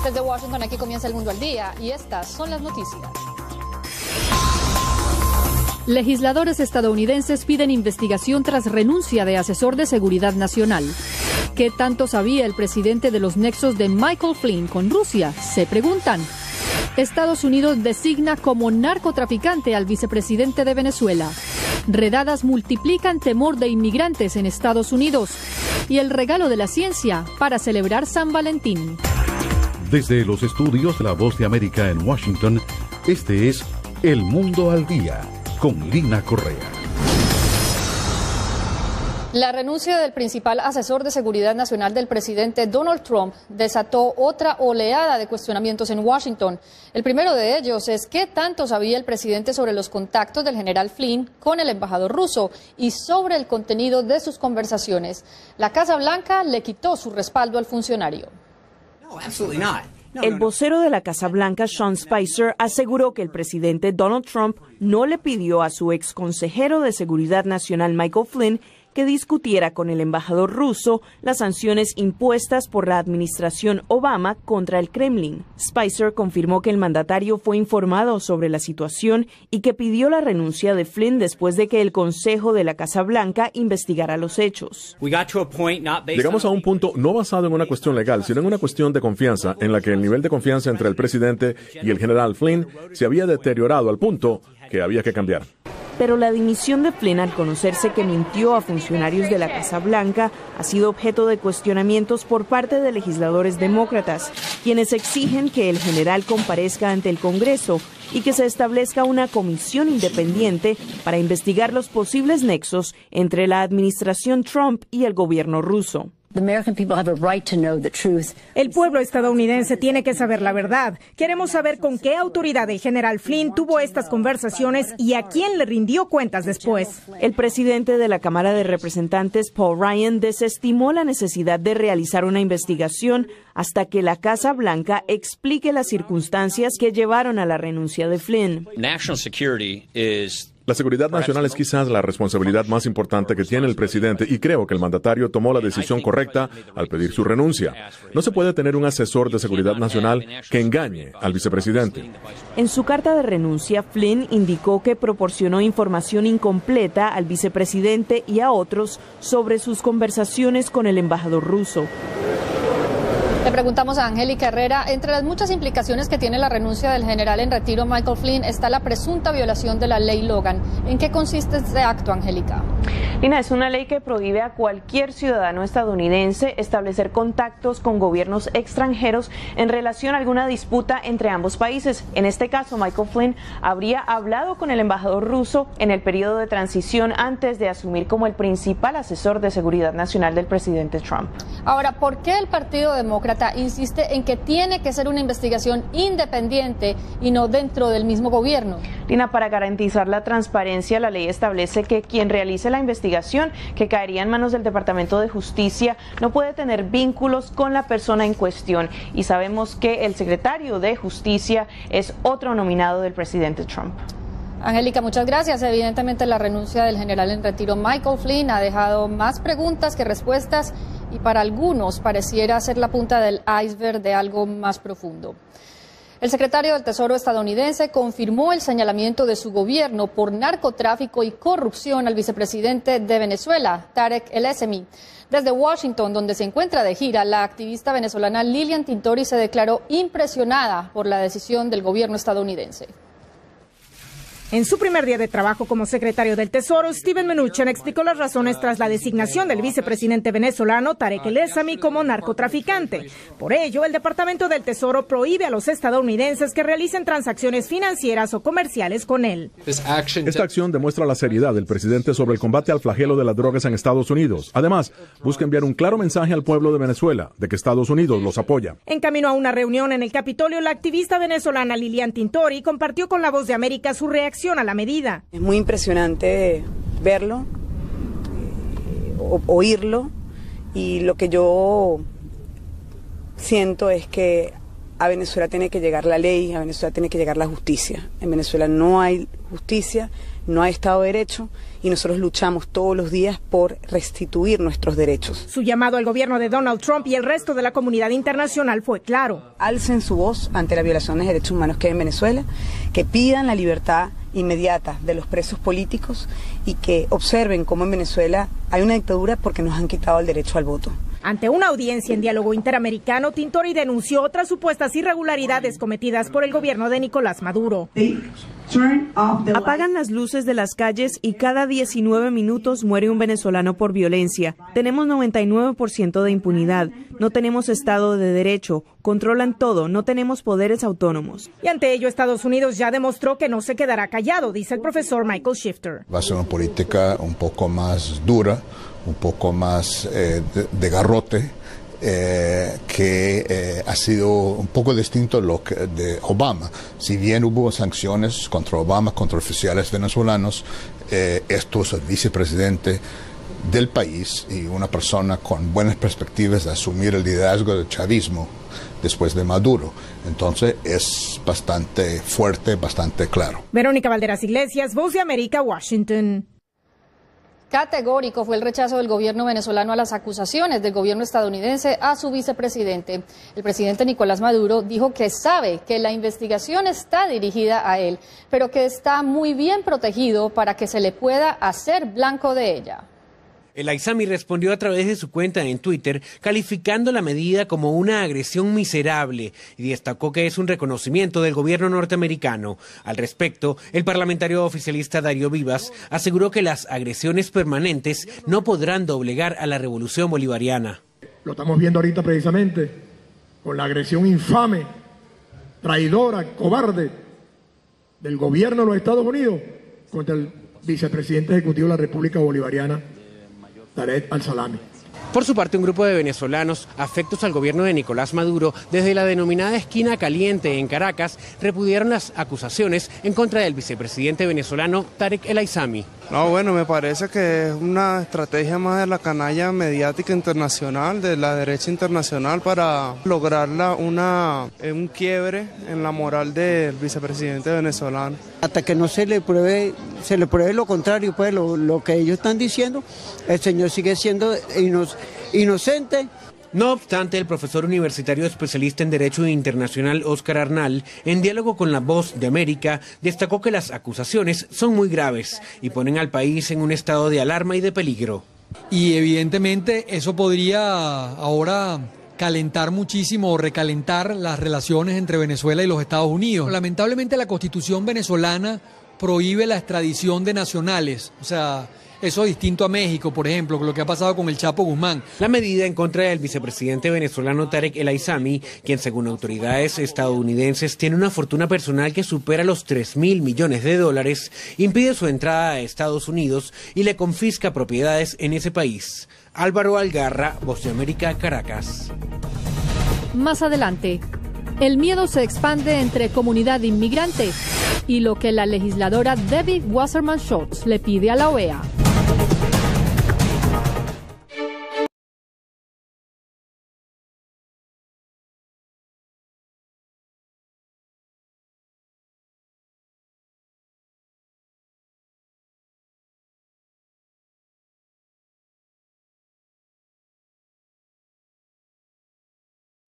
Desde Washington, aquí comienza El Mundo al Día y estas son las noticias. Legisladores estadounidenses piden investigación tras renuncia de asesor de seguridad nacional. ¿Qué tanto sabía el presidente de los nexos de Michael Flynn con Rusia? Se preguntan. Estados Unidos designa como narcotraficante al vicepresidente de Venezuela. Redadas multiplican temor de inmigrantes en Estados Unidos. Y el regalo de la ciencia para celebrar San Valentín. Desde los estudios de La Voz de América en Washington, este es El Mundo al Día, con Lina Correa. La renuncia del principal asesor de seguridad nacional del presidente Donald Trump desató otra oleada de cuestionamientos en Washington. El primero de ellos es qué tanto sabía el presidente sobre los contactos del general Flynn con el embajador ruso y sobre el contenido de sus conversaciones. La Casa Blanca le quitó su respaldo al funcionario. El vocero de la Casa Blanca, Sean Spicer, aseguró que el presidente Donald Trump no le pidió a su ex consejero de Seguridad Nacional, Michael Flynn, que discutiera con el embajador ruso las sanciones impuestas por la administración Obama contra el Kremlin. Spicer confirmó que el mandatario fue informado sobre la situación y que pidió la renuncia de Flynn después de que el Consejo de la Casa Blanca investigara los hechos. Llegamos a un punto no basado en una cuestión legal, sino en una cuestión de confianza, en la que el nivel de confianza entre el presidente y el general Flynn se había deteriorado al punto que había que cambiar. Pero la dimisión de Flynn, al conocerse que mintió a funcionarios de la Casa Blanca, ha sido objeto de cuestionamientos por parte de legisladores demócratas, quienes exigen que el general comparezca ante el Congreso y que se establezca una comisión independiente para investigar los posibles nexos entre la administración Trump y el gobierno ruso. El pueblo estadounidense tiene que saber la verdad. Queremos saber con qué autoridad el general Flynn tuvo estas conversaciones y a quién le rindió cuentas después. El presidente de la Cámara de Representantes, Paul Ryan, desestimó la necesidad de realizar una investigación hasta que la Casa Blanca explique las circunstancias que llevaron a la renuncia de Flynn. La seguridad nacional es quizás la responsabilidad más importante que tiene el presidente y creo que el mandatario tomó la decisión correcta al pedir su renuncia. No se puede tener un asesor de seguridad nacional que engañe al vicepresidente. En su carta de renuncia, Flynn indicó que proporcionó información incompleta al vicepresidente y a otros sobre sus conversaciones con el embajador ruso. Le preguntamos a Angélica Herrera, entre las muchas implicaciones que tiene la renuncia del general en retiro Michael Flynn está la presunta violación de la ley Logan. ¿En qué consiste este acto, Angélica? Lina, es una ley que prohíbe a cualquier ciudadano estadounidense establecer contactos con gobiernos extranjeros en relación a alguna disputa entre ambos países. En este caso, Michael Flynn habría hablado con el embajador ruso en el periodo de transición antes de asumir como el principal asesor de seguridad nacional del presidente Trump. Ahora, ¿por qué el Partido Demócrata insiste en que tiene que ser una investigación independiente y no dentro del mismo gobierno? Lina, para garantizar la transparencia, la ley establece que quien realice la investigación, que caería en manos del Departamento de Justicia, no puede tener vínculos con la persona en cuestión. Y sabemos que el secretario de Justicia es otro nominado del presidente Trump. Angélica, muchas gracias. Evidentemente la renuncia del general en retiro Michael Flynn ha dejado más preguntas que respuestas y para algunos pareciera ser la punta del iceberg de algo más profundo. El secretario del Tesoro estadounidense confirmó el señalamiento de su gobierno por narcotráfico y corrupción al vicepresidente de Venezuela, Tarek El Aissami. Desde Washington, donde se encuentra de gira, la activista venezolana Lilian Tintori se declaró impresionada por la decisión del gobierno estadounidense. En su primer día de trabajo como secretario del Tesoro, Steven Mnuchin explicó las razones tras la designación del vicepresidente venezolano Tarek El Aissami como narcotraficante. Por ello, el Departamento del Tesoro prohíbe a los estadounidenses que realicen transacciones financieras o comerciales con él. Esta acción demuestra la seriedad del presidente sobre el combate al flagelo de las drogas en Estados Unidos. Además, busca enviar un claro mensaje al pueblo de Venezuela de que Estados Unidos los apoya. En camino a una reunión en el Capitolio, la activista venezolana Lilian Tintori compartió con La Voz de América su reacción a la medida. Es muy impresionante verlo, oírlo, y lo que yo siento es que a Venezuela tiene que llegar la ley, a Venezuela tiene que llegar la justicia. En Venezuela no hay justicia, no hay Estado de Derecho y nosotros luchamos todos los días por restituir nuestros derechos. Su llamado al gobierno de Donald Trump y el resto de la comunidad internacional fue claro. Alcen su voz ante las violaciones de derechos humanos que hay en Venezuela, que pidan la libertad inmediata de los presos políticos y que observen cómo en Venezuela hay una dictadura porque nos han quitado el derecho al voto. Ante una audiencia en diálogo interamericano, Tintori denunció otras supuestas irregularidades cometidas por el gobierno de Nicolás Maduro. Apagan las luces de las calles y cada 19 minutos muere un venezolano por violencia. Tenemos 99% de impunidad. No tenemos Estado de Derecho. Controlan todo. No tenemos poderes autónomos. Y ante ello, Estados Unidos ya demostró que no se quedará callado, dice el profesor Michael Shifter. Va a ser una política un poco más dura, un poco más de garrote, que ha sido un poco distinto lo que de Obama. Si bien hubo sanciones contra Obama, contra oficiales venezolanos, esto es el vicepresidente del país y una persona con buenas perspectivas de asumir el liderazgo del chavismo después de Maduro. Entonces es bastante fuerte, bastante claro. Verónica Valderas Iglesias, Voz de América, Washington. Categórico fue el rechazo del gobierno venezolano a las acusaciones del gobierno estadounidense a su vicepresidente. El presidente Nicolás Maduro dijo que sabe que la investigación está dirigida a él, pero que está muy bien protegido para que se le pueda hacer blanco de ella. El Aizami respondió a través de su cuenta en Twitter, calificando la medida como una agresión miserable y destacó que es un reconocimiento del gobierno norteamericano. Al respecto, el parlamentario oficialista Darío Vivas aseguró que las agresiones permanentes no podrán doblegar a la revolución bolivariana. Lo estamos viendo ahorita precisamente con la agresión infame, traidora, cobarde del gobierno de los Estados Unidos contra el vicepresidente ejecutivo de la República Bolivariana, Tarek al-Salami. Por su parte, un grupo de venezolanos afectos al gobierno de Nicolás Maduro, desde la denominada Esquina Caliente en Caracas, repudiaron las acusaciones en contra del vicepresidente venezolano Tarek El Aizami. No, bueno, me parece que es una estrategia más de la canalla mediática internacional, de la derecha internacional, para lograr un quiebre en la moral del vicepresidente venezolano. Hasta que no se le pruebe lo contrario, pues lo que ellos están diciendo, el señor sigue siendo inocente. No obstante, el profesor universitario especialista en Derecho Internacional Óscar Arnal, en diálogo con La Voz de América, destacó que las acusaciones son muy graves y ponen al país en un estado de alarma y de peligro. Y evidentemente eso podría ahora calentar muchísimo o recalentar las relaciones entre Venezuela y los Estados Unidos. Lamentablemente la Constitución venezolana prohíbe la extradición de nacionales, o sea, eso es distinto a México, por ejemplo, con lo que ha pasado con el Chapo Guzmán. La medida en contra del vicepresidente venezolano Tarek El Aizami, quien según autoridades estadounidenses tiene una fortuna personal que supera los $3.000 millones, impide su entrada a Estados Unidos y le confisca propiedades en ese país. Álvaro Algarra, Voz de América, Caracas. Más adelante, el miedo se expande entre comunidad inmigrante y lo que la legisladora Debbie Wasserman Schultz le pide a la OEA.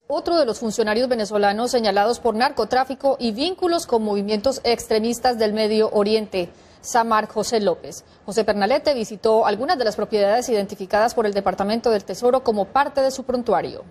Otro de los funcionarios venezolanos señalados por narcotráfico y vínculos con movimientos extremistas del Medio Oriente, Samar José López. José Pernalete visitó algunas de las propiedades identificadas por el Departamento del Tesoro como parte de su prontuario.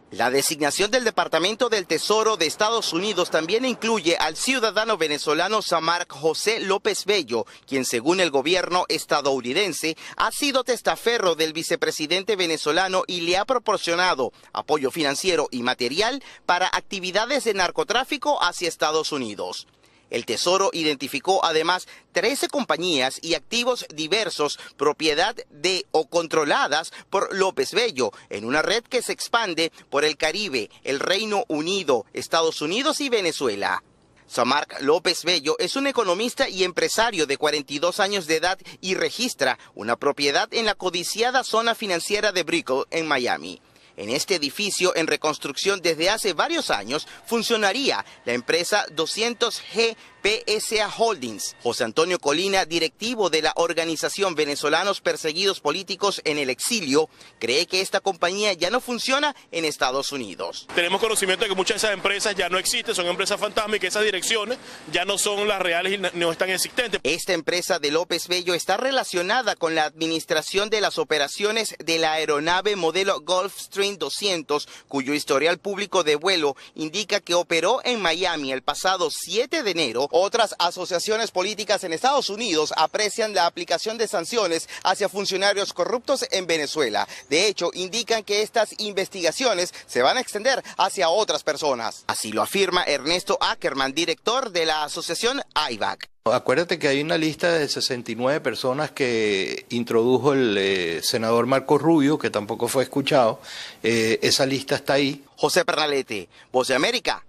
La designación del Departamento del Tesoro de Estados Unidos también incluye al ciudadano venezolano Samar José López Bello, quien según el gobierno estadounidense ha sido testaferro del vicepresidente venezolano y le ha proporcionado apoyo financiero y material para actividades de narcotráfico hacia Estados Unidos. El Tesoro identificó además 13 compañías y activos diversos, propiedad de o controladas por López Bello, en una red que se expande por el Caribe, el Reino Unido, Estados Unidos y Venezuela. Samar López Bello es un economista y empresario de 42 años de edad y registra una propiedad en la codiciada zona financiera de Brickell, en Miami. En este edificio en reconstrucción desde hace varios años funcionaría la empresa 200G PSA Holdings. José Antonio Colina, directivo de la organización Venezolanos Perseguidos Políticos en el Exilio, cree que esta compañía ya no funciona en Estados Unidos. Tenemos conocimiento de que muchas de esas empresas ya no existen, son empresas fantasma y que esas direcciones ya no son las reales y no están existentes. Esta empresa de López Bello está relacionada con la administración de las operaciones de la aeronave modelo Gulfstream 200, cuyo historial público de vuelo indica que operó en Miami el pasado 7 de enero. Otras asociaciones políticas en Estados Unidos aprecian la aplicación de sanciones hacia funcionarios corruptos en Venezuela. De hecho, indican que estas investigaciones se van a extender hacia otras personas. Así lo afirma Ernesto Ackerman, director de la asociación AIVAC. Acuérdate que hay una lista de 69 personas que introdujo el senador Marco Rubio, que tampoco fue escuchado. Esa lista está ahí. José Pernalete, Voz de América,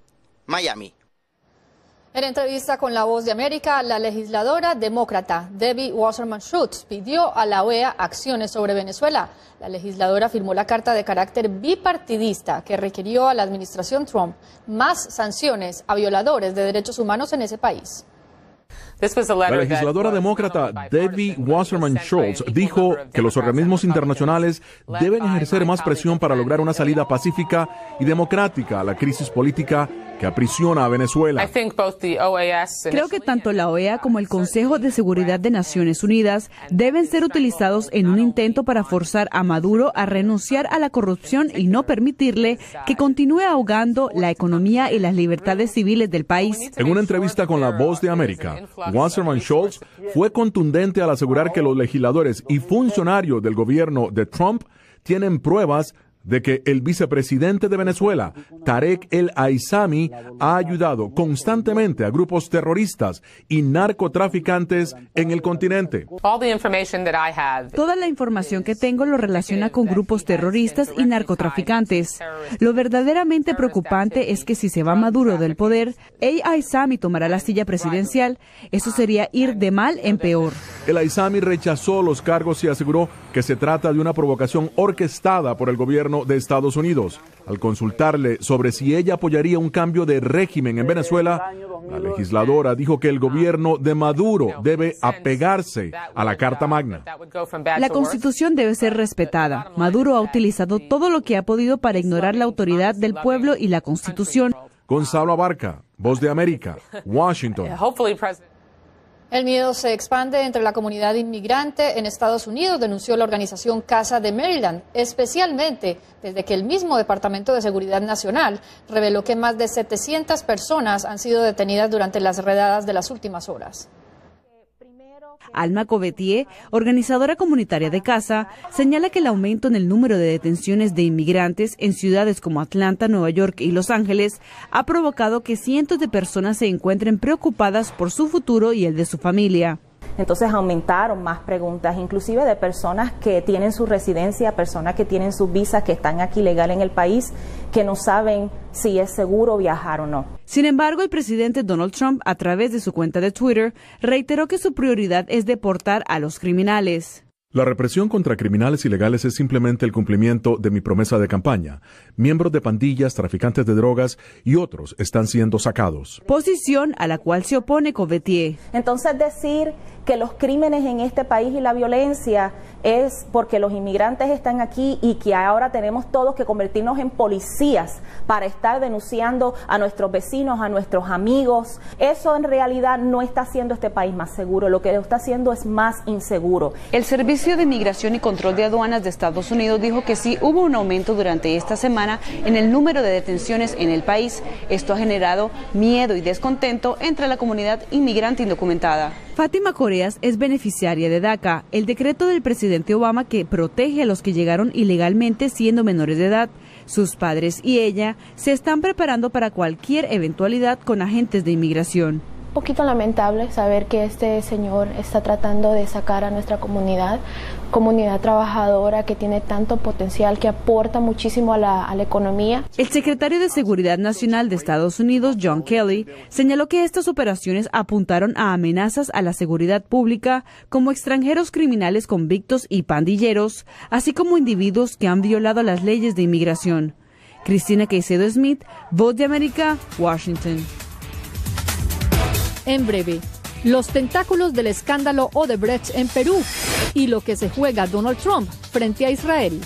Miami. En entrevista con La Voz de América, la legisladora demócrata Debbie Wasserman Schultz pidió a la OEA acciones sobre Venezuela. La legisladora firmó la carta de carácter bipartidista que requirió a la administración Trump más sanciones a violadores de derechos humanos en ese país. La legisladora demócrata Debbie Wasserman Schultz dijo que los organismos internacionales deben ejercer más presión para lograr una salida pacífica y democrática a la crisis política que aprisiona a Venezuela. Creo que tanto la OEA como el Consejo de Seguridad de Naciones Unidas deben ser utilizados en un intento para forzar a Maduro a renunciar a la corrupción y no permitirle que continúe ahogando la economía y las libertades civiles del país. En una entrevista con La Voz de América, Wasserman Schultz fue contundente al asegurar que los legisladores y funcionarios del gobierno de Trump tienen pruebas de que el vicepresidente de Venezuela, Tarek El Aissami, ha ayudado constantemente a grupos terroristas y narcotraficantes en el continente. Toda la información que tengo lo relaciona con grupos terroristas y narcotraficantes. Lo verdaderamente preocupante es que si se va Maduro del poder, El Aissami tomará la silla presidencial. Eso sería ir de mal en peor. El Aissami rechazó los cargos y aseguró que se trata de una provocación orquestada por el gobierno de Estados Unidos. Al consultarle sobre si ella apoyaría un cambio de régimen en Venezuela, la legisladora dijo que el gobierno de Maduro debe apegarse a la Carta Magna. La Constitución debe ser respetada. Maduro ha utilizado todo lo que ha podido para ignorar la autoridad del pueblo y la Constitución. Gonzalo Abarca, Voz de América, Washington. El miedo se expande entre la comunidad inmigrante en Estados Unidos, denunció la organización Casa de Maryland, especialmente desde que el mismo Departamento de Seguridad Nacional reveló que más de 700 personas han sido detenidas durante las redadas de las últimas horas. Alma Covetier, organizadora comunitaria de Casa, señala que el aumento en el número de detenciones de inmigrantes en ciudades como Atlanta, Nueva York y Los Ángeles ha provocado que cientos de personas se encuentren preocupadas por su futuro y el de su familia. Entonces aumentaron más preguntas, inclusive de personas que tienen su residencia, personas que tienen sus visas, que están aquí legal en el país, que no saben si es seguro viajar o no. Sin embargo, el presidente Donald Trump, a través de su cuenta de Twitter, reiteró que su prioridad es deportar a los criminales. La represión contra criminales ilegales es simplemente el cumplimiento de mi promesa de campaña. Miembros de pandillas, traficantes de drogas y otros están siendo sacados. Posición a la cual se opone Covetier. Entonces decir que los crímenes en este país y la violencia es porque los inmigrantes están aquí y que ahora tenemos todos que convertirnos en policías para estar denunciando a nuestros vecinos, a nuestros amigos. Eso en realidad no está haciendo este país más seguro, lo que lo está haciendo es más inseguro. El Servicio de Inmigración y Control de Aduanas de Estados Unidos dijo que sí hubo un aumento durante esta semana en el número de detenciones en el país. Esto ha generado miedo y descontento entre la comunidad inmigrante indocumentada. Fátima Coreas es beneficiaria de DACA, el decreto del presidente Obama que protege a los que llegaron ilegalmente siendo menores de edad. Sus padres y ella se están preparando para cualquier eventualidad con agentes de inmigración. poquito lamentable saber que este señor está tratando de sacar a nuestra comunidad trabajadora que tiene tanto potencial, que aporta muchísimo a la economía. El secretario de Seguridad Nacional de Estados Unidos, John Kelly, señaló que estas operaciones apuntaron a amenazas a la seguridad pública, como extranjeros criminales convictos y pandilleros, así como individuos que han violado las leyes de inmigración. Cristina Caicedo Smith, Voz de América, Washington. En breve, los tentáculos del escándalo Odebrecht en Perú y lo que se juega Donald Trump frente a Israel.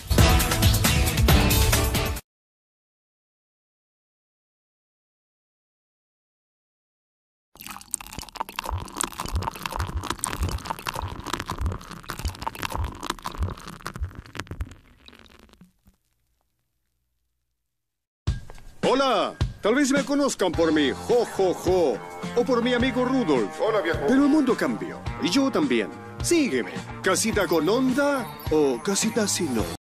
Hola, tal vez me conozcan por mi jo, o por mi amigo Rudolf. Hola, viejo. Pero el mundo cambió, y yo también. Sígueme. ¿Casita con onda o casita sin onda?